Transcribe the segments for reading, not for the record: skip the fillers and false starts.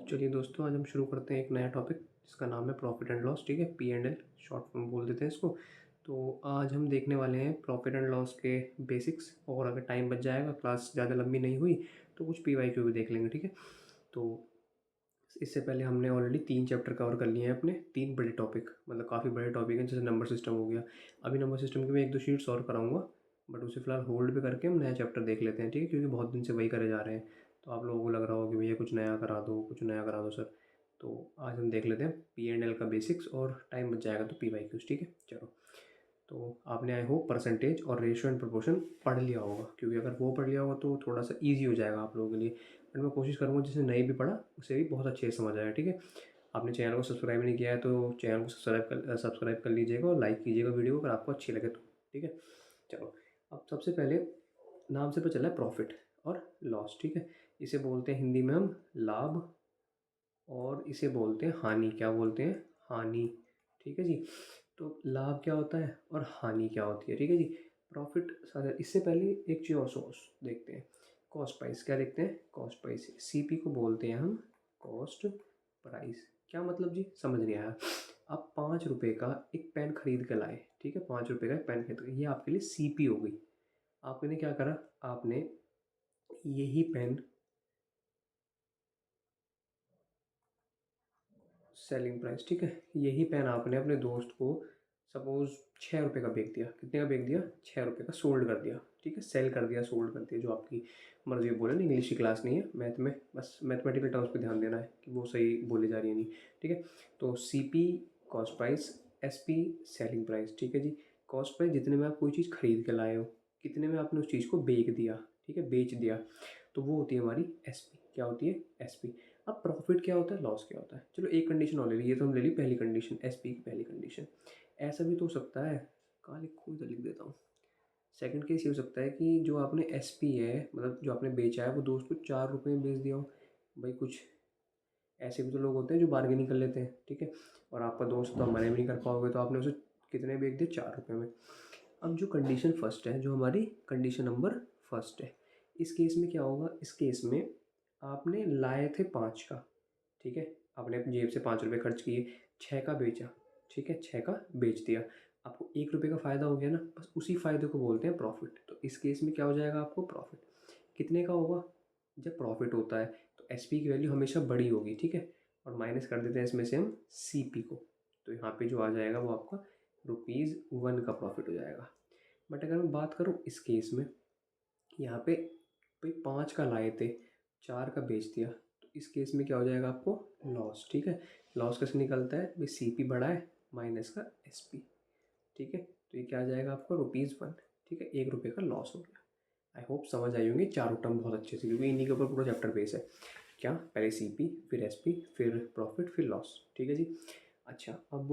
चलिए दोस्तों, आज हम शुरू करते हैं एक नया टॉपिक जिसका नाम है प्रॉफिट एंड लॉस। ठीक है, P and L short form बोल देते हैं इसको। तो आज हम देखने वाले हैं प्रॉफिट एंड लॉस के बेसिक्स, और अगर टाइम बच जाएगा, क्लास ज़्यादा लंबी नहीं हुई, तो कुछ पी वाई क्यू भी देख लेंगे। ठीक है, तो इससे पहले हमने ऑलरेडी 3 चैप्टर कवर कर लिए हैं अपने, 3 बड़े टॉपिक, मतलब काफ़ी बड़े टॉपिक हैं, जैसे नंबर सिस्टम हो गया। अभी नंबर सिस्टम की मैं 1-2 शीट्स और कराऊंगा, बट उसे फिलहाल होल्ड पे करके हम नया चैप्टर देख लेते हैं। ठीक है, क्योंकि बहुत दिन से वही करे जा रहे हैं, तो आप लोगों को लग रहा होगा कि भैया कुछ नया करा दो, कुछ नया करा दो सर। तो आज हम देख लेते हैं पी एंड एल का बेसिक्स, और टाइम बच जाएगा तो पी वाई क्यूज। ठीक है, चलो। तो आपने आई होप परसेंटेज और रेशियो एंड प्रोपोर्शन पढ़ लिया होगा, क्योंकि अगर वो पढ़ लिया होगा तो थोड़ा सा इजी हो जाएगा आप लोगों के लिए। बट मैं कोशिश करूँगा जिसने नहीं भी पढ़ा उसे भी बहुत अच्छे से समझ आया। ठीक है, आपने चैनल को सब्सक्राइब नहीं किया है तो चैनल को सब्सक्राइब कर लीजिएगा, और लाइक कीजिएगा वीडियो अगर आपको अच्छी लगे तो। ठीक है, चलो। अब सबसे पहले नाम से पता चला है प्रॉफिट और लॉस। ठीक है, इसे बोलते हैं हिंदी में हम लाभ, और इसे बोलते हैं हानि। क्या बोलते हैं? हानि। ठीक है जी। तो लाभ क्या होता है और हानि क्या होती है? ठीक है जी। प्रॉफिट, इससे पहले एक चीज़ और सोर्स देखते हैं, कॉस्ट प्राइस। क्या देखते हैं? Cost price. सीपी को बोलते हैं हम कॉस्ट प्राइस। क्या मतलब जी? समझ नहीं आया। आप 5 रुपये का एक पेन खरीद के लाए, ठीक है, 5 रुपये का एक पेन खरीद के, ये आपके लिए सीपी हो गई। आपने क्या करा? आपने यही पेन, सेलिंग प्राइस, ठीक है, यही पेन आपने अपने दोस्त को सपोज 6 रुपये का बेच दिया। कितने का बेच दिया? 6 रुपये का सोल्ड कर दिया। ठीक है, सेल कर दिया, सोल्ड कर दिया, जो आपकी मर्जी बोले ना। इंग्लिश की क्लास नहीं है, मैथ में बस मैथमेटिकल टर्म्स पे ध्यान देना है कि वो सही बोली जा रही है नहीं। ठीक है, तो C P cost price, S P selling price. ठीक है जी। कॉस्ट प्राइस जितने में आप कोई चीज़ खरीद के लाए हो, कितने में आपने उस चीज़ को बेच दिया, ठीक है, बेच दिया, तो वो होती है हमारी एस पी। क्या होती है? S P. अब प्रॉफिट क्या होता है, लॉस क्या होता है? चलो, एक कंडीशन और ले ली, ये तो हम ले ली पहली कंडीशन, एस पी की पहली कंडीशन। ऐसा भी तो हो सकता है, कहाँ लिखूँ, इधर लिख देता हूँ। सेकंड केस ये हो सकता है कि जो आपने एस पी है, मतलब जो आपने बेचा है, वो दोस्त को 4 रुपये में बेच दिया हो। भाई कुछ ऐसे भी तो लोग होते हैं जो बार्गेनिंग कर लेते हैं। ठीक है, और आपका दोस्त तो मना भी नहीं कर पाओगे, तो आपने उसे कितने बेच दिए? 4 रुपये में। अब जो कंडीशन फर्स्ट है, जो हमारी कंडीशन नंबर फर्स्ट है, इस केस में क्या होगा? इस केस में आपने लाए थे 5 का, ठीक है, आपने अपनी जेब से 5 रुपये खर्च किए, 6 का बेचा, ठीक है, 6 का बेच दिया, आपको 1 रुपये का फ़ायदा हो गया ना। बस उसी फ़ायदे को बोलते हैं प्रॉफिट। तो इस केस में क्या हो जाएगा आपको? प्रॉफिट। कितने का होगा? जब प्रॉफिट होता है तो एस पी की वैल्यू हमेशा बड़ी होगी। ठीक है, और माइनस कर देते हैं इसमें से हम सी पी को, तो यहाँ पे जो आ जाएगा वो आपका ₹1 का प्रॉफिट हो जाएगा। बट अगर मैं बात करूँ इस केस में, यहाँ पे भाई 5 का लाए थे, 4 का बेच दिया, तो इस केस में क्या हो जाएगा आपको? लॉस। ठीक है, लॉस कैसे निकलता है भाई? सी पी बढ़ा है माइनस का एस पी। ठीक है, तो ये क्या आ जाएगा आपको? ₹1। ठीक है, 1 रुपये का लॉस हो गया। आई होप समझ आई होंगी चारों टर्म बहुत अच्छे से, क्योंकि इन्हीं के ऊपर पूरा चैप्टर बेस है। क्या? पहले सी पी, फिर एस पी, फिर प्रॉफिट, फिर लॉस। ठीक है जी। अच्छा, अब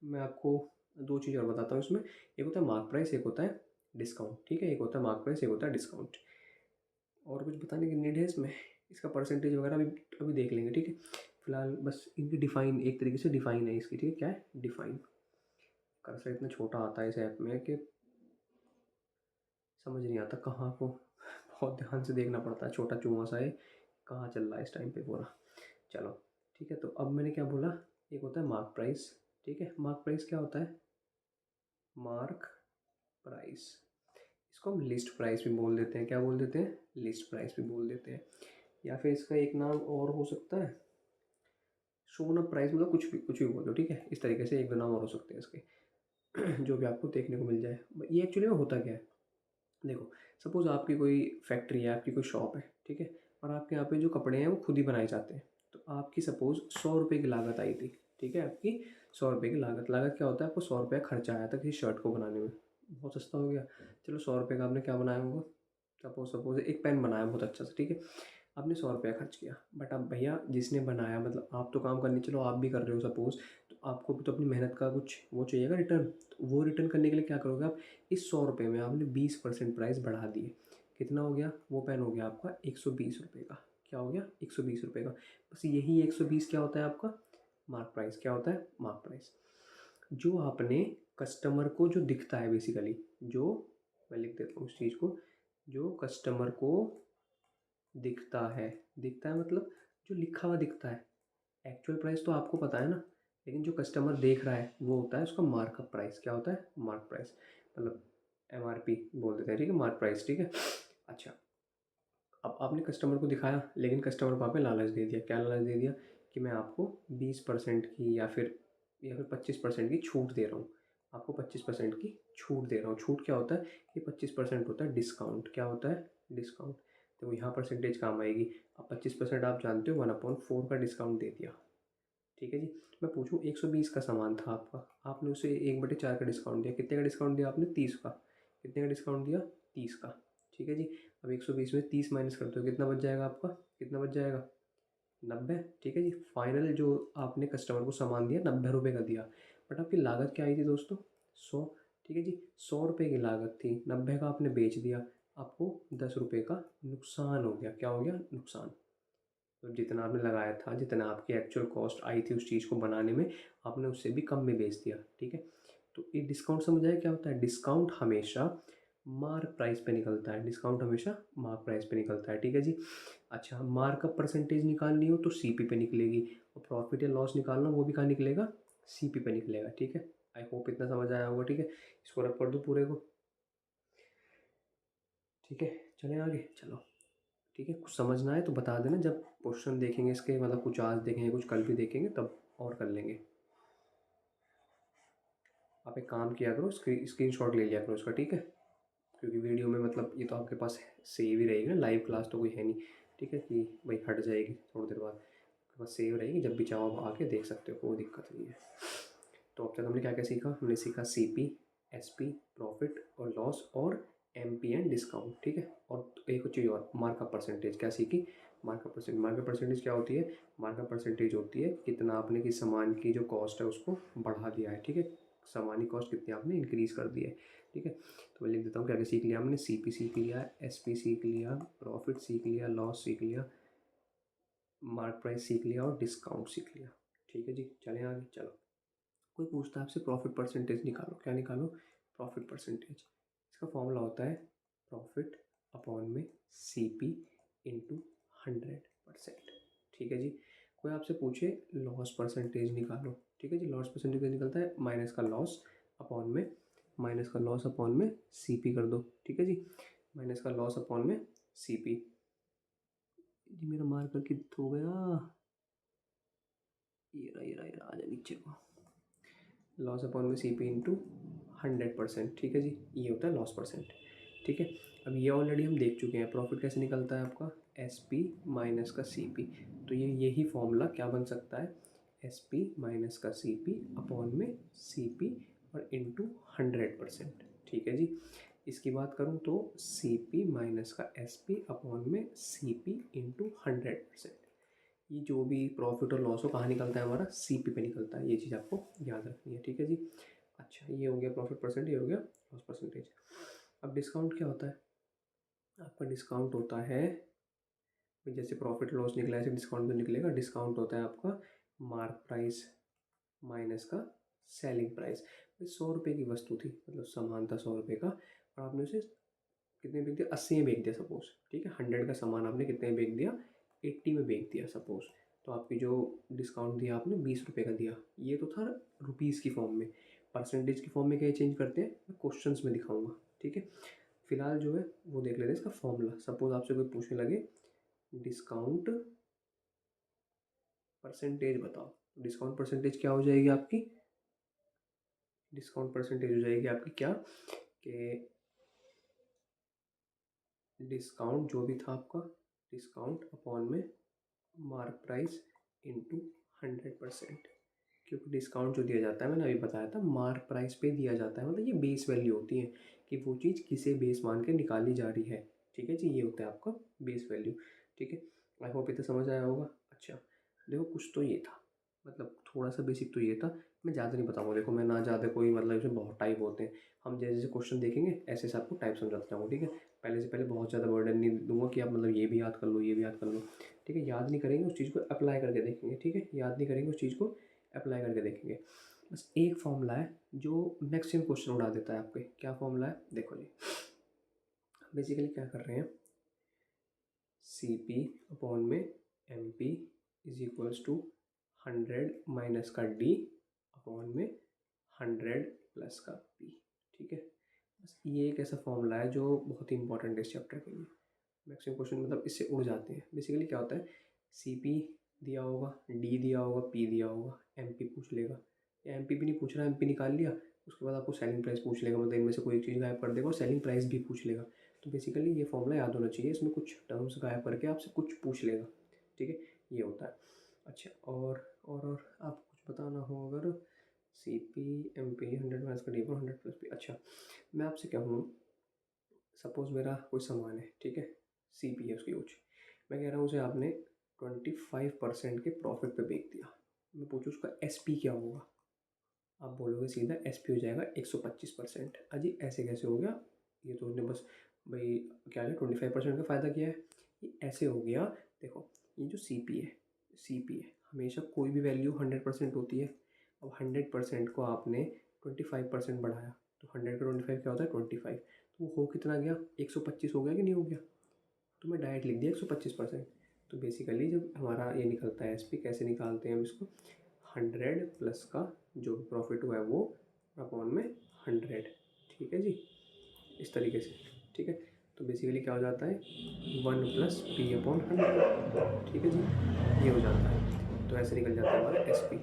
मैं आपको 2 चीज़ और बताता हूँ इसमें। एक होता है मार्क प्राइस, एक होता है डिस्काउंट। ठीक है, एक होता है मार्क प्राइस, एक होता है डिस्काउंट। और कुछ बताने की नीड है इसमें? इसका परसेंटेज वगैरह अभी अभी देख लेंगे। ठीक है, फिलहाल बस इनकी डिफ़ाइन, एक तरीके से डिफ़ाइन है इसकी। ठीक है, क्या है? डिफ़ाइन। कर्सर इतना छोटा आता है इस ऐप में कि समझ नहीं आता कहाँ को बहुत ध्यान से देखना पड़ता है। छोटा चूहा सा है, कहाँ चल रहा है इस टाइम पे पूरा। चलो, ठीक है, तो अब मैंने क्या बोला? एक होता है मार्क प्राइस। ठीक है, मार्क प्राइस क्या होता है? मार्क प्राइस, इसको हम लिस्ट प्राइस भी बोल देते हैं। क्या बोल देते हैं? लिस्ट प्राइस भी बोल देते हैं। या फिर इसका एक नाम और हो सकता है शोन अप प्राइस, मतलब कुछ भी बोलो। ठीक है, इस तरीके से 1-2 नाम और हो सकते हैं इसके जो भी आपको देखने को मिल जाए। ये एक्चुअली में होता क्या है? देखो, सपोज़ आपकी कोई फैक्ट्री है, आपकी कोई शॉप है, ठीक है, और आपके यहाँ पे जो कपड़े हैं वो खुद ही बनाए जाते हैं। तो आपकी सपोज़ 100 रुपये की लागत आई थी। ठीक है, आपकी 100 रुपये की लागत क्या होता है? आपको 100 रुपया खर्चा आया था किसी शर्ट को बनाने में। बहुत सस्ता हो गया। चलो, 100 रुपये का आपने क्या बनाया होगा? सपोज़ एक पेन बनाया बहुत अच्छा सा, ठीक है, आपने 100 रुपया खर्च किया। बट अब भैया जिसने बनाया, मतलब आप तो काम करने, चलो आप भी कर रहे हो सपोज़, तो आपको भी तो अपनी मेहनत का कुछ वो चाहिएगा रिटर्न। तो वो रिटर्न करने के लिए क्या करोगे आप? इस 100 रुपये में आपने 20% प्राइस बढ़ा दिए। कितना हो गया? वो पेन हो गया आपका 120 रुपये का। क्या हो गया? 120 रुपये का। बस यही 120 क्या होता है आपका? Mark price. क्या होता है? Mark price. जो आपने कस्टमर को जो दिखता है बेसिकली, जो, मैं लिख देता हूँ उस चीज़ को, जो कस्टमर को दिखता है, दिखता है मतलब जो लिखा हुआ दिखता है, एक्चुअल प्राइस तो आपको पता है ना, लेकिन जो कस्टमर देख रहा है वो होता है उसका मार्कअप प्राइस। क्या होता है? मार्क प्राइस, मतलब MRP बोल देते हैं, ठीक है, मार्क प्राइस, ठीक है। अच्छा, अब आपने कस्टमर को दिखाया, लेकिन कस्टमर को आपने लालच दे दिया। क्या लालच दे दिया? कि मैं आपको 20% की या फिर 25% की छूट दे रहा हूँ। आपको 25% की छूट दे रहा हूँ। छूट क्या होता है? कि 25% होता है डिस्काउंट। क्या होता है? डिस्काउंट। तो यहाँ परसेंटेज काम आएगी। अब 25% आप जानते हो, 1/4 का डिस्काउंट दे दिया, ठीक है जी। मैं पूछूं 120 का सामान था आपका, आपने उसे 1/4 का डिस्काउंट दिया। कितने का डिस्काउंट दिया आपने? 30 का। कितने का डिस्काउंट दिया? 30 का, ठीक है जी। अब 120 में 30 माइनस करते हो, कितना बच जाएगा आपका? कितना बच जाएगा? 90, ठीक है जी। फाइनल जो आपने कस्टमर को सामान दिया 90 रुपये का दिया, बट आपकी लागत क्या आई थी दोस्तों? 100, ठीक है जी। 100 रुपये की लागत थी, 90 का आपने बेच दिया, आपको 10 रुपये का नुकसान हो गया। क्या हो गया? नुकसान। तो जितना आपने लगाया था, जितना आपकी एक्चुअल कॉस्ट आई थी उस चीज़ को बनाने में, आपने उससे भी कम में बेच दिया, ठीक है। तो ये डिस्काउंट समझ आया क्या होता है? डिस्काउंट हमेशा मार्क प्राइस पे निकलता है। डिस्काउंट हमेशा मार्क प्राइस पे निकलता है, ठीक है जी। अच्छा, मार्कअप परसेंटेज निकालनी हो तो CP पे निकलेगी, और प्रॉफिट या लॉस निकालना वो भी कहाँ निकलेगा? CP पे निकलेगा, ठीक है। आई होप इतना समझ आया होगा, ठीक है। इसको रख कर दो पूरे को, ठीक है। चलें आगे, चलो, ठीक है। कुछ समझना है तो बता देना, जब क्वेश्चन देखेंगे इसके, मतलब कुछ आज देखेंगे कुछ कल भी देखेंगे, तब और कर लेंगे। आप एक काम किया करो, स्क्रीनशॉट ले लिया करो इसका, ठीक है। क्योंकि वीडियो में मतलब ये तो आपके पास सेव ही रहेगी ना, लाइव क्लास तो कोई है नहीं, ठीक है, कि भाई हट जाएगी थोड़ी देर बाद, आपके पास सेव रहेगी, जब भी चाहो आप आके देख सकते हो, कोई दिक्कत नहीं है। तो अब तक हमने क्या क्या सीखा? हमने सीखा CP, SP, प्रॉफिट और लॉस, और MP एंड डिस्काउंट, ठीक है। और एक चीज़ और, मार्कअप परसेंटेज क्या सीखी? मार्कअप परसेंटेज क्या होती है? मार्कअप परसेंटेज होती है कितना आपने किस सामान की जो कॉस्ट है उसको बढ़ा दिया है, ठीक है। सामान की कॉस्ट कितनी आपने इंक्रीज़ कर दी है, ठीक है। तो मैं लिख देता हूँ क्या क्या सीख लिया हमने। CP सीख लिया, SP सीख लिया, प्रॉफिट सीख लिया, लॉस सीख लिया, मार्क प्राइस सीख लिया, और डिस्काउंट सीख लिया, ठीक है जी। चलें आगे, चलो। कोई पूछता है आपसे प्रॉफिट परसेंटेज निकालो, क्या निकालो? Profit percentage. इसका फॉर्मूला होता है प्रॉफिट अपॉन में CP इंटू 100%, ठीक है जी। कोई आपसे पूछे लॉस परसेंटेज निकालो, ठीक है जी। लॉस परसेंटेज निकलता है माइनस का लॉस अपॉन में CP कर दो, ठीक है जी। माइनस का लॉस अपॉन में CP। जी मेरा मार्कर कितना हो गया? ये रहा, आ जा नीचे को। लॉस अपॉन में CP इंटू 100%, ठीक है जी। ये होता है लॉस परसेंट, ठीक है। अब ये ऑलरेडी हम देख चुके हैं। प्रॉफिट कैसे निकलता है आपका? SP माइनस का CP। तो यही फॉर्मूला क्या बन सकता है? SP माइनस का CP अपॉन में CP और इंटू 100%, ठीक है जी। इसकी बात करूँ तो CP माइनस का SP अपॉन में CP इंटू 100%। ये जो भी प्रॉफिट और लॉस हो कहाँ निकलता है हमारा? CP पे निकलता है। ये चीज़ आपको याद रखनी है, ठीक है जी। अच्छा, ये हो गया प्रॉफिट परसेंट, ये हो गया लॉस परसेंटेज। अब डिस्काउंट क्या होता है? आपका डिस्काउंट होता है, जैसे प्रॉफिट लॉस निकला है ऐसे डिस्काउंट भी निकलेगा। डिस्काउंट होता है आपका मार्क प्राइस माइनस का सेलिंग प्राइस। 100 रुपये की वस्तु थी, मतलब सामान था 100 रुपये का, और आपने उसे कितने बेच दिया? 80 में बेच दिया सपोज, ठीक है। 100 का सामान आपने कितने में बेच दिया? 80 में बेच दिया सपोज। तो आपकी जो डिस्काउंट दिया आपने 20 रुपये का दिया। ये तो था रुपीज़ की फॉर्म में। परसेंटेज की फॉर्म में क्या चेंज करते हैं मैं क्वेश्चंस में दिखाऊंगा, ठीक है। फिलहाल जो है वो देख लेते हैं इसका फॉर्मूला। सपोज आपसे कोई पूछने लगे डिस्काउंट परसेंटेज बताओ, डिस्काउंट परसेंटेज क्या हो जाएगी आपकी? डिस्काउंट परसेंटेज हो जाएगी आपकी क्या, कि डिस्काउंट जो भी था आपका, डिस्काउंट अपॉन में मार्क प्राइस इंटू 100%। क्योंकि डिस्काउंट जो दिया जाता है, मैंने अभी बताया था, मार्क प्राइस पे दिया जाता है, मतलब ये बेस वैल्यू होती है कि वो चीज़ किसे बेस मान के निकाली जा रही है, ठीक है जी। ये होता है आपका बेस वैल्यू, ठीक है। आई होप इतना समझ आया होगा। अच्छा, देखो कुछ तो ये था, मतलब थोड़ा सा बेसिक तो ये था। मैं ज़्यादा नहीं बताऊँगा, देखो मैं ना ज़्यादा कोई, मतलब इसमें बहुत टाइप होते हैं। हम जैसे जैसे क्वेश्चन देखेंगे ऐसे ऐसे आपको टाइप समझाता जाऊँगा, ठीक है। पहले से पहले बहुत ज़्यादा बर्डन नहीं दूंगा कि आप मतलब ये भी याद कर लो, ये भी याद कर लो, ठीक है। याद नहीं करेंगे, उस चीज़ को अप्लाई करके देखेंगे, ठीक है। याद नहीं करेंगे, उस चीज़ को अप्लाई करके देखेंगे। बस एक फॉर्मूला है जो मैक्सिमम क्वेश्चन उड़ा देता है आपके। क्या फॉर्मूला है? देखो जी, बेसिकली क्या कर रहे हैं, CP अपॉन में MP इक्वल्स टू 100 माइनस का डी अपॉन में 100 प्लस का पी। ठीक है, बस ये एक ऐसा फॉर्मूला है जो बहुत ही इंपॉर्टेंट है इस चैप्टर के लिए। मैक्सिमम क्वेश्चन मतलब इससे उड़ जाते हैं। बेसिकली क्या होता है, सी पी दिया होगा, डी दिया होगा, पी दिया होगा, एम पी पूछ लेगा, या एम पी भी नहीं पूछ रहा, एम पी निकाल लिया, उसके बाद आपको सेलिंग प्राइस पूछ लेगा, मतलब इनमें से कोई एक चीज़ गायब कर देगा और सेलिंग प्राइस भी पूछ लेगा। तो बेसिकली ये फॉर्मूला याद होना चाहिए, इसमें कुछ टर्म्स गायब करके आपसे कुछ पूछ लेगा। ठीक है, ये होता है। अच्छा, और आप कुछ बताना हो अगर, C P M P 100 minus का डी पर 100 प्लस पी। अच्छा, मैं आपसे कहूँ, सपोज़ मेरा कोई सामान है, ठीक है, सी पी है उसकी कुछ, मैं कह रहा हूँ उसे आपने 25% के प्रॉफिट पे बेच दिया। मैं पूछूँ उसका एस पी क्या होगा, आप बोलोगे सीधा एस पी हो जाएगा 125%। अजी ऐसे कैसे हो गया, ये तो उन्होंने बस भाई क्या है 25% का फ़ायदा किया है, ये ऐसे हो गया। देखो ये जो सी पी है, सी पी है हमेशा कोई भी वैल्यू 100% होती है। अब 100% को आपने 25% बढ़ाया, तो 100 का 25 क्या होता है 25, तो वो हो कितना गया 125 हो गया कि नहीं हो गया, तो मैं डायरेक्ट लिख दिया 125%। तो बेसिकली जब हमारा ये निकलता है एस पी, कैसे निकालते हैं हम इसको, 100 प्लस का जो प्रॉफिट हुआ है वो अपॉन में 100। ठीक है जी, इस तरीके से। ठीक है, तो बेसिकली क्या हो जाता है 1 प्लस पी अपॉन 100। ठीक है जी, ये हो जाता है, तो ऐसे निकल जाता है हमारा एस पी।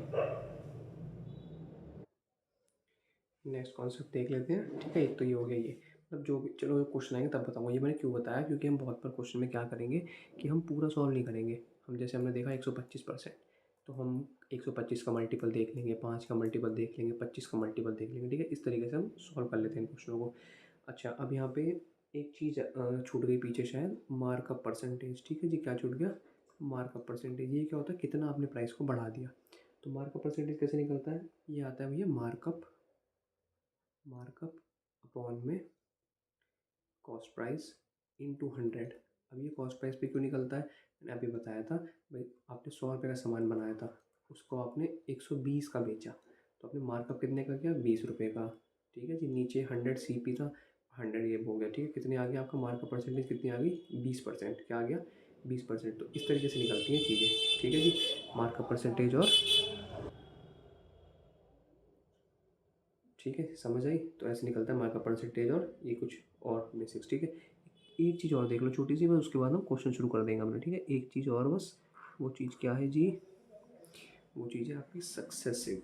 नेक्स्ट कॉन्सेप्ट देख लेते हैं। ठीक है, एक तो ये हो गया, ये मतलब जो भी, चलो क्वेश्चन आएंगे तब बताऊंगा। ये मैंने क्यों बताया, क्योंकि हम बहुत बार क्वेश्चन में क्या करेंगे कि हम पूरा सॉल्व नहीं करेंगे। हम जैसे हमने देखा 125%, तो हम 125 का मल्टीपल देख लेंगे, 5 का मल्टीपल देख लेंगे, 25 का मल्टीपल देख लेंगे। ठीक है, इस तरीके से हम सॉल्व कर लेते हैं क्वेश्चनों को। अच्छा, अब यहाँ पे एक चीज़ छूट गई पीछे शायद, मार्कअप परसेंटेज। ठीक है जी, क्या छूट गया, मार्कअप परसेंटेज। ये क्या होता है, कितना आपने प्राइस को बढ़ा दिया। तो मार्कअप परसेंटेज कैसे निकलता है, ये आता है भैया मार्कअप अपॉन में कॉस्ट प्राइस इनटू 100। अब ये कॉस्ट प्राइस पे क्यों निकलता है, मैंने अभी बताया था भाई, आपने 100 रुपये का सामान बनाया था, उसको आपने 120 का बेचा, तो आपने मार्कअप कितने का किया 20 रुपये का। ठीक है जी, नीचे 100 सी पी था, 100 ये हो गया। ठीक है, कितने आ गया आपका मार्कअप परसेंटेज, कितनी आ गई 20%। क्या आ गया 20%। तो इस तरीके से निकलती हैं चीज़ें। ठीक है जी, मार्कअप परसेंटेज और, ठीक है समझ आई, तो ऐसे निकलता है मार्कअप परसेंटेज और ये कुछ और बेसिक्स। ठीक है, एक चीज़ और देख लो छोटी सी, बस उसके बाद हम क्वेश्चन शुरू कर देंगे हमने। ठीक है, एक चीज़ और बस, वो चीज़ क्या है जी, वो चीज़ है आपकी सक्सेसिव।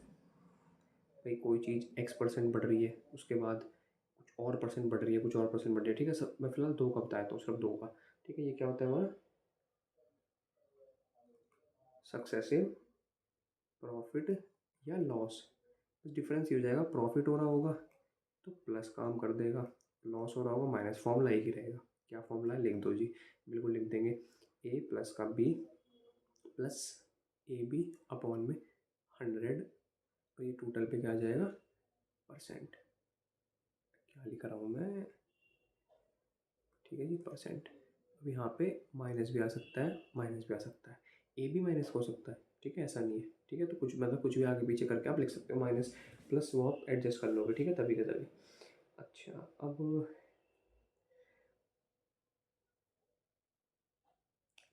भाई कोई चीज़ x% बढ़ रही है, उसके बाद कुछ और परसेंट बढ़ रही है, कुछ और परसेंट बढ़ रही है। ठीक है, सब मैं फिलहाल 2 का बताया था, सिर्फ 2 का। ठीक है, ये क्या होता है हमारा सक्सेसिव प्रॉफिट या लॉस। डिफरेंस ये हो जाएगा, प्रॉफिट हो रहा होगा तो प्लस काम कर देगा, लॉस हो रहा होगा माइनस। फॉर्मूला एक ही रहेगा। क्या फॉर्मूला है, लिख दो जी, बिल्कुल लिख देंगे, ए प्लस का B plus A B upon में 100, तो ये टोटल पे क्या आ जाएगा परसेंट। क्या लिख रहा हूँ मैं, ठीक है जी परसेंट। अब यहाँ पे माइनस भी आ सकता है, माइनस भी आ सकता है, ए भी माइनस हो सकता है। ठीक है, ऐसा नहीं है। ठीक है, तो कुछ मतलब कुछ भी आगे पीछे करके आप लिख सकते हो, माइनस प्लस वो आप एडजस्ट कर लोगे। ठीक है, तभी का तभी। अच्छा, अब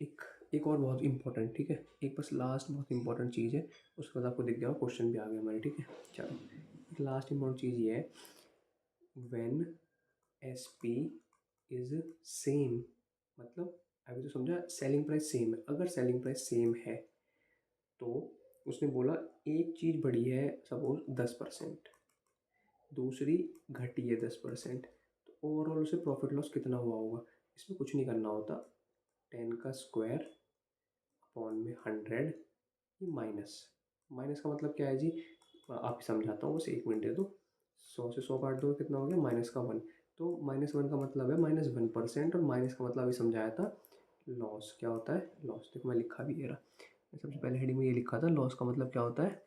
एक एक और बहुत इंपॉर्टेंट, ठीक है, एक बस लास्ट बहुत इंपॉर्टेंट चीज़ है, उसके बाद आपको दिख जाओ क्वेश्चन भी आ गया हमारे। ठीक है, चलो एक लास्ट इंपॉर्टेंट चीज़ ये है, when S P is same, मतलब अभी तो समझा सेलिंग प्राइस सेम है। अगर सेलिंग प्राइस सेम है तो उसने बोला एक चीज़ बढ़ी है सपोज 10%, दूसरी घटी है 10%, तो ओवरऑल उसे प्रॉफिट लॉस कितना हुआ होगा। इसमें कुछ नहीं करना होता, 10 का स्क्वायर अपॉन में 100, ये माइनस। माइनस का मतलब क्या है जी, आप ही समझाता हूँ, बस 1 मिनट दे दो। 100 से 100 काट दो, कितना हो गया माइनस का 1। तो -1 का मतलब है -1%, और माइनस का मतलब अभी समझाया था लॉस। क्या होता है लॉस, देखो मैं लिखा भी ये रहा, मैं सबसे पहले हेडिंग में ये लिखा था, लॉस का मतलब क्या होता है,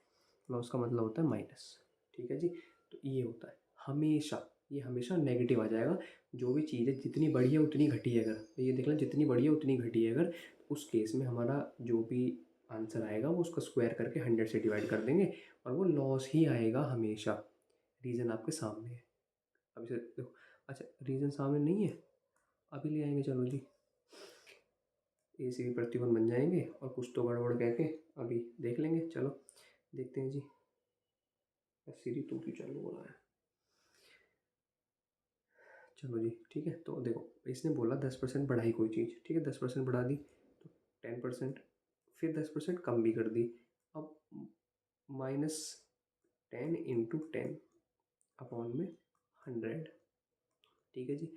लॉस का मतलब होता है माइनस। ठीक है जी, तो ये होता है हमेशा, ये हमेशा नेगेटिव आ जाएगा। जो भी चीज़ है जितनी बड़ी है उतनी घटी है, अगर तो ये देख लें जितनी बड़ी है उतनी घटी है, अगर उस केस में हमारा जो भी आंसर आएगा वो उसका स्क्वायर करके 100 से डिवाइड कर देंगे, और वो लॉस ही आएगा हमेशा। रीज़न आपके सामने है, अभी से देखो। अच्छा, रीज़न सामने नहीं है, अभी ले आएंगे, चलो जी ऐसे भी प्रतिबंध बन जाएंगे और कुछ तो गड़बड़ कह के अभी देख लेंगे। चलो देखते हैं जी। सीरी तू क्यों चालू हो रहा है? चलो जी ठीक है। तो देखो इसने बोला 10% बढ़ाई कोई चीज़, ठीक है 10% बढ़ा दी तो 10%, फिर 10% कम भी कर दी। अब -10 × 10 अपॉन में 100, ठीक है जी।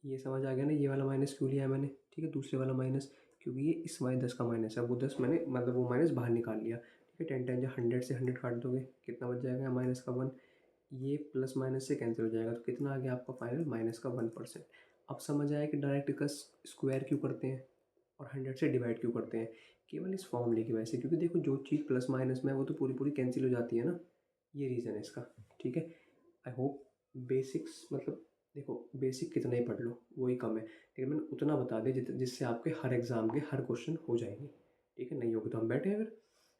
ये समझ आ गया ना, ये वाला माइनस क्यों लिया है मैंने, ठीक है दूसरे वाला माइनस, क्योंकि ये इस माइनस 10 का माइनस है, वो 10 मैंने मतलब वो माइनस बाहर निकाल लिया, ठीक है। 10 10 100 से 100 काट दोगे कितना बच जाएगा, माइनस का 1। ये प्लस माइनस से कैंसिल हो जाएगा तो कितना आ गया आपका फाइनल, माइनस का 1%। अब समझ आया कि डायरेक्ट का स्क्वायर क्यों करते हैं और 100 से डिवाइड क्यों करते हैं, केवल इस फॉर्मूले की वजह से, क्योंकि देखो जो चीज़ प्लस माइनस में है वो तो पूरी पूरी कैंसिल हो जाती है ना, ये रीज़न है इसका, ठीक है। आई होप बेसिक्स मतलब देखो बेसिक कितना ही पढ़ लो वही कम है, लेकिन मैंने उतना बता दिया जिससे आपके हर एग्ज़ाम के हर क्वेश्चन हो जाएंगे, ठीक है। नहीं होगी तो हम बैठे हैं फिर,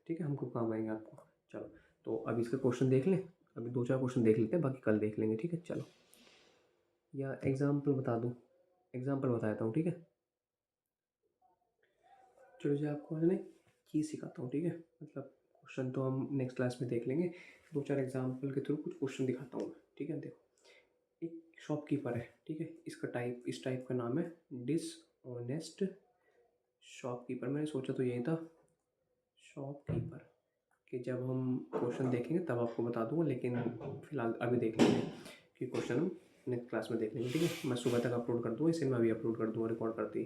ठीक है, हमको काम आएंगे आपको। चलो तो अभी इसका क्वेश्चन देख लें, अभी 2 4 क्वेश्चन देख लेते हैं, बाकी कल देख लेंगे, ठीक है। चलो या एग्जाम्पल बता दूँ, एग्जाम्पल बता देता हूँ, ठीक है। चलो जी आपको मैंने की सिखाता हूँ, ठीक है। मतलब क्वेश्चन तो हम नेक्स्ट क्लास में देख लेंगे, 2 4 एग्जाम्पल के थ्रू कुछ क्वेश्चन दिखाता हूँ मैं, ठीक है। देखो एक शॉपकीपर है, ठीक है, इसका टाइप इस टाइप का नाम है डिसऑनेस्ट शॉपकीपर। मैंने सोचा तो यही था शॉपकीपर, कि जब हम क्वेश्चन देखेंगे तब आपको बता दूंगा, लेकिन फिलहाल अभी देख लेंगे कि क्वेश्चन हम नेक्स्ट क्लास में देख लेंगे, ठीक है। मैं सुबह तक अपलोड कर दूँगा, इसे मैं अभी अपलोड कर दूँगा रिकॉर्ड करते ही,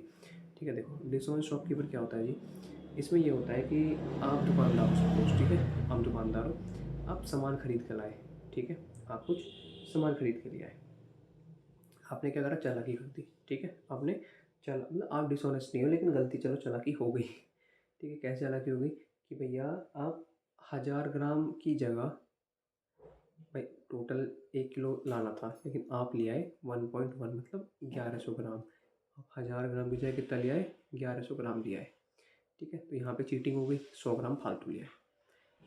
ठीक है। देखो डिसऑनेस्ट शॉपकीपर क्या होता है जी, इसमें ये होता है कि आप दुकानदार हो सपोज, ठीक है, आप दुकानदार हो, आप सामान खरीद कर लाए, ठीक है, आप कुछ सामान खरीद के लिए आए, आपने क्या करा, चालाकी कर दी, ठीक है। आपने चल मतलब आप डिसऑनेस्ट नहीं हो लेकिन गलती चलो चालाकी हो गई, ठीक है। कैसे चालाकी हो गई कि भैया आप 1000 ग्राम की जगह, भाई टोटल 1 किलो लाना था लेकिन आप ले आए 1.1 मतलब 1100 ग्राम। आप 1000 ग्राम की जगह कितना ले आए, 1100 ग्राम ले आए, ठीक है। तो यहाँ पे चीटिंग हो गई, 100 ग्राम फालतू ले आए।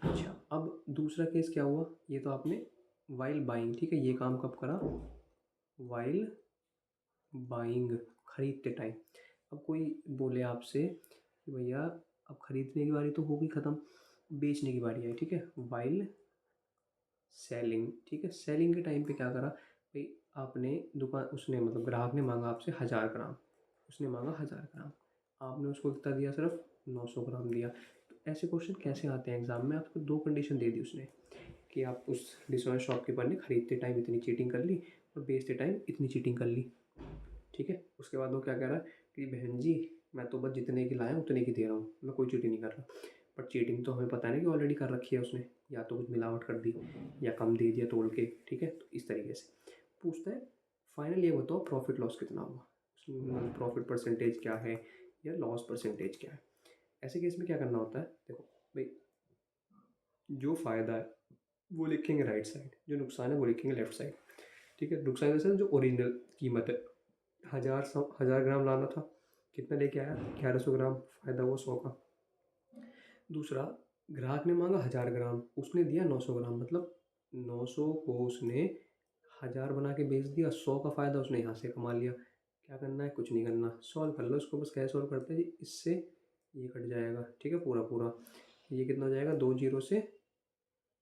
अच्छा अब दूसरा केस क्या हुआ, ये तो आपने वाइल बाइंग, ठीक है, ये काम कब करा, वाइल बाइंग खरीदते टाइम। अब कोई बोले आपसे कि भैया अब खरीदने की बारी तो हो गई ख़त्म, बेचने की बारी आई, ठीक है, वाइल सेलिंग, ठीक है। सेलिंग के टाइम पे क्या करा भाई, आपने दुकान उसने मतलब ग्राहक ने मांगा आपसे 1000 ग्राम, उसने मांगा 1000 ग्राम, आपने उसको कितना दिया, सिर्फ 900 ग्राम दिया। तो ऐसे क्वेश्चन कैसे आते हैं एग्जाम में, आपको दो कंडीशन दे दी उसने कि आप उस डिसऑनेस्ट शॉपकीपर ने खरीदते टाइम इतनी चीटिंग कर ली और बेचते टाइम इतनी चीटिंग कर ली, ठीक है। उसके बाद वो क्या कह रहा है कि बहन जी मैं तो बस जितने की लाया उतने की दे रहा हूँ, मैं कोई चीटिंग नहीं कर रहा। बट चीटिंग तो हमें पता नहीं कि ऑलरेडी कर रखी है उसने, या तो कुछ मिलावट कर दी या कम दे दिया तोड़ के, ठीक है। तो इस तरीके से पूछता है, फाइनल ये बताओ प्रॉफिट लॉस कितना हुआ, प्रॉफिट परसेंटेज क्या है या लॉस परसेंटेज क्या है। ऐसे केस में क्या करना होता है, देखो भाई जो फ़ायदा है वो लिखेंगे राइट साइड, जो नुकसान है वो लिखेंगे लेफ्ट साइड, ठीक है। नुकसान जैसे जो ओरिजिनल कीमत है, 1000 ग्राम लाना था, कितना लेके आया, 1100 ग्राम, फ़ायदा हुआ 100 का। दूसरा, ग्राहक ने मांगा 1000 ग्राम, उसने दिया 900 ग्राम, मतलब 900 को उसने 1000 बना के बेच दिया, 100 का फ़ायदा उसने यहाँ से कमा लिया। क्या करना है, कुछ नहीं करना, सॉल्व कर लो इसको, बस कैसे सॉल्व करते हैं जी, इससे ये कट जाएगा, ठीक है, पूरा पूरा ये कितना हो जाएगा, 2 जीरो से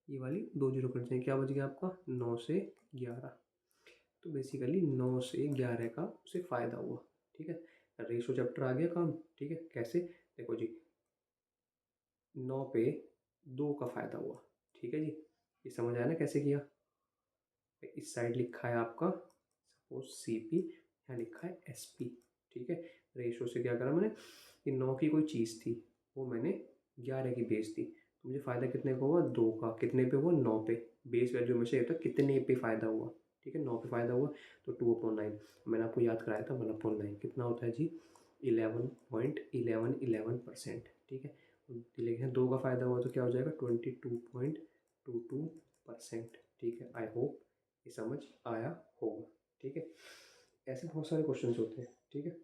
ये वाली 2 जीरो कट जाएंगे, क्या बच गया आपका 9 से 11। तो बेसिकली 9 से 11 का उसे फ़ायदा हुआ, ठीक है। रेशो चैप्टर आ गया काम, ठीक है। कैसे, देखो जी 9 पे 2 का फ़ायदा हुआ, ठीक है जी, ये समझ आया ना कैसे किया। इस साइड लिखा है आपका सपोज सी पी, यहाँ लिखा है एस पी, ठीक है। रेशो से क्या करा मैंने कि 9 की कोई चीज़ थी वो मैंने 11 की बेच दी, तो मुझे फ़ायदा कितने का हुआ, 2 का, कितने पे हुआ, 9 पे। बेस वैल्यू में से ये होता है कितने पे फ़ायदा हुआ, ठीक है, 9 पे फ़ायदा हुआ तो 2/9, मैंने आपको याद कराया था 1/9 कितना होता है जी, 11.1111%, ठीक है। लेकिन 2 का फ़ायदा हुआ तो क्या हो जाएगा 22.22%, ठीक है। आई होप ये समझ आया होगा, ठीक है। ऐसे बहुत सारे क्वेश्चंस होते हैं, ठीक है,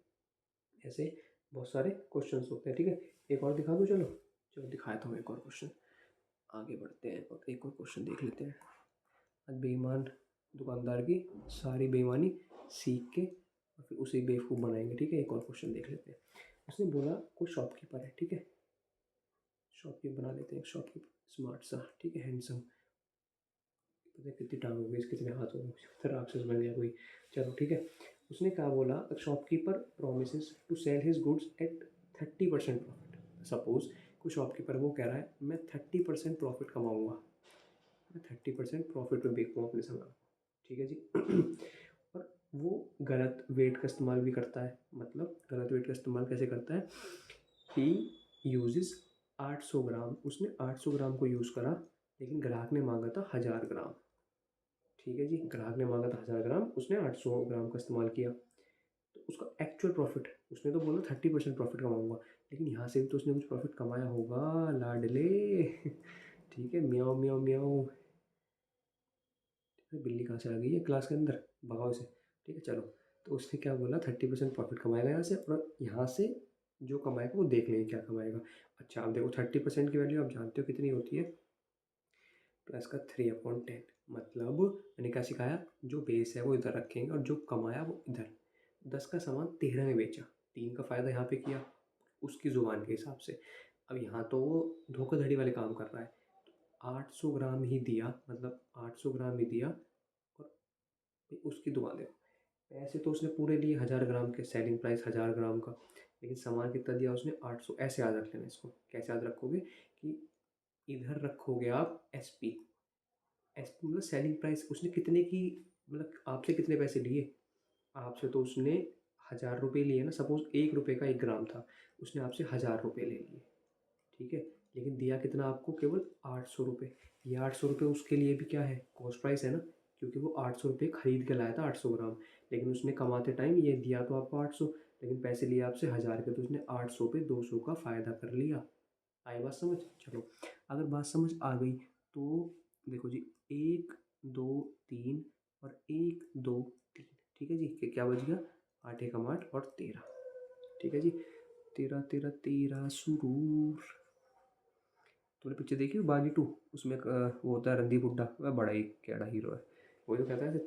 ऐसे बहुत सारे क्वेश्चंस होते हैं, ठीक है। एक और दिखा दूँ, चलो चलो दिखाता हूँ एक और क्वेश्चन, आगे बढ़ते हैं और एक और क्वेश्चन देख लेते हैं। आज बेईमान दुकानदार की सारी बेईमानी सीख के और फिर उसे बेवकूफ़ बनाएंगे। ठीक है, एक और क्वेश्चन देख लेते हैं। उसने बोला कोई शॉपकीपर है, ठीक है, शॉपकीपर बना लेते हैं, शॉपकीपर स्मार्ट सा, ठीक है, हैंडसम, पता है कितनी टांग हो गई, कितने हाथ हो गए, फिर राक्षस बन गया कोई। चलो ठीक है, उसने क्या बोला, shopkeeper promises to sell his goods at 30% profit. Suppose कोई शॉपकीपर वो कह रहा है मैं 30% प्रॉफिट कमाऊँगा, मैं 30% प्रॉफिट में बेचूँ अपने सामान, ठीक है जी। और वो गलत वेट का इस्तेमाल भी करता है। मतलब गलत वेट का इस्तेमाल कैसे करता है, ही यूजेस 800 ग्राम, उसने 800 ग्राम को यूज़ करा, लेकिन ग्राहक ने मांगा था 1000 ग्राम। ठीक है जी, ग्राहक ने मांगा था 1000 ग्राम, उसने 800 ग्राम का इस्तेमाल किया। तो उसका एक्चुअल प्रॉफिट, उसने तो बोला 30% प्रॉफिट कमाऊंगा, लेकिन यहाँ से भी तो उसने कुछ प्रॉफिट कमाया होगा लाडले। ठीक है, म्याओ म्याओ म्याओ। बिल्ली कहाँ से आ गई है क्लास के अंदर, भगाओ इसे। ठीक है चलो, तो उसने क्या बोला, 30% प्रॉफिट कमाएगा यहाँ से, और यहाँ से जो कमाएगा वो देख लेंगे क्या कमाएगा। अच्छा अब देखो 30% की वैल्यू आप जानते हो कितनी होती है, प्लस का 3/10। मतलब मैंने क्या सिखाया, जो बेस है वो इधर रखेंगे और जो कमाया वो इधर। 10 का सामान 13 में बेचा, 3 का फ़ायदा यहाँ पे किया उसकी ज़ुबान के हिसाब से। अब यहाँ तो वो धोखाधड़ी वाले काम कर रहा है, 800 ग्राम ही दिया, मतलब 800 ग्राम ही दिया, और उसकी दुआ देखो, पैसे तो उसने पूरे लिए 1000 ग्राम के, सेलिंग प्राइस 1000 ग्राम का, लेकिन सामान कितना दिया उसने 800। ऐसे याद रख लेना इसको, कैसे याद रखोगे कि इधर रखोगे आप SP, SP मतलब सेलिंग प्राइस, उसने कितने की, मतलब आपसे कितने पैसे लिए, आपसे तो उसने 1000 रुपये लिए ना, सपोज 1 रुपये का 1 ग्राम था, उसने आपसे 1000 रुपये ले लिए, ठीक है, लेकिन दिया कितना आपको, केवल 800 रुपये। ये 800 रुपये उसके लिए भी क्या है, कॉस्ट प्राइस है ना, क्योंकि वो 800 रुपये खरीद के लाया था 800 ग्राम, लेकिन उसने कमाते टाइम ये दिया तो आपको 800, लेकिन पैसे लिए आपसे 1000 के, तो उसने 800 पे 200 का फ़ायदा कर लिया। आई बात समझ। चलो, अगर बात समझ आ गई तो देखो जी, 1 2 3 और 1 2 3, ठीक है जी, क्या बच गया, 8 एकम 8 और 13, ठीक है जी, 13 सुरूर। तूने पिक्चर देखी हो बागी 2, उसमें वो होता है रणदीप हुड्डा, वह बड़ा ही कैड़ा हीरो है, वो जो कहता है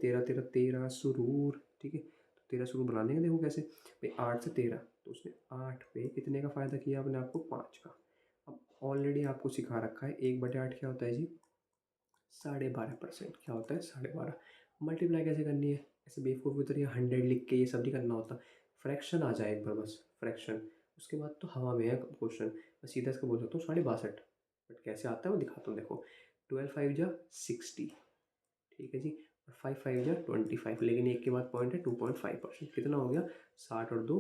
13 सुरूर, ठीक है, तो 13 सुरूर बना देंगे। देखो कैसे भाई, 8 से 13, तो उसने 8 पे कितने का फ़ायदा किया अपने आपको, 5 का। अब ऑलरेडी आपको सिखा रखा है 1/8 क्या होता है जी, 12.5%। क्या होता है 12.5। मल्टीप्लाई कैसे करनी है, ऐसे बेवकूफ़ की तरह 100 लिख के ये सब नहीं करना होता, फ्रैक्शन आ जाए एक बार बस, फ्रैक्शन, उसके बाद तो हवा में है क्वेश्चन। मैं सीधा इसका बोल सकता हूँ 62, बट कैसे आता है वो दिखाता हूँ। देखो 12 5 जा 60, ठीक है जी, और 5 5 जा 25, लेकिन एक के बाद पॉइंट है 2.5%, कितना हो गया, 60 और 2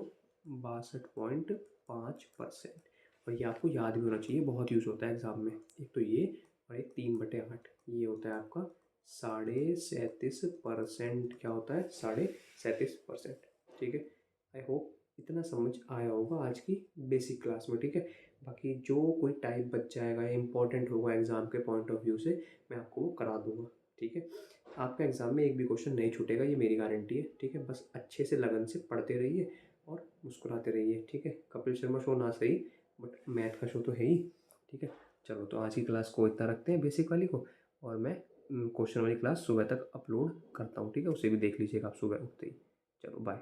62.5%। और ये आपको याद भी होना चाहिए, बहुत यूज़ होता है एग्ज़ाम में। एक तो ये, और एक 3/8, ये होता है आपका 37.5%। क्या होता है 37.5%, ठीक है। आई होप इतना समझ आया होगा आज की बेसिक क्लास में, ठीक है। बाकी जो कोई टाइप बच जाएगा या इंपॉर्टेंट होगा एग्ज़ाम के पॉइंट ऑफ व्यू से, मैं आपको वो करा दूंगा, ठीक है। आपका एग्ज़ाम में एक भी क्वेश्चन नहीं छूटेगा, ये मेरी गारंटी है, ठीक है। बस अच्छे से लगन से पढ़ते रहिए और मुस्कुराते रहिए, ठीक है। कपिल शर्मा शो ना सही, बट मैथ का शो तो है ही, ठीक है। चलो, तो आज की क्लास को इतना रखते हैं बेसिक वाली को, और मैं क्वेश्चन वाली क्लास सुबह तक अपलोड करता हूँ, ठीक है। उसे भी देख लीजिएगा आप सुबह उठते ही। चलो बाय।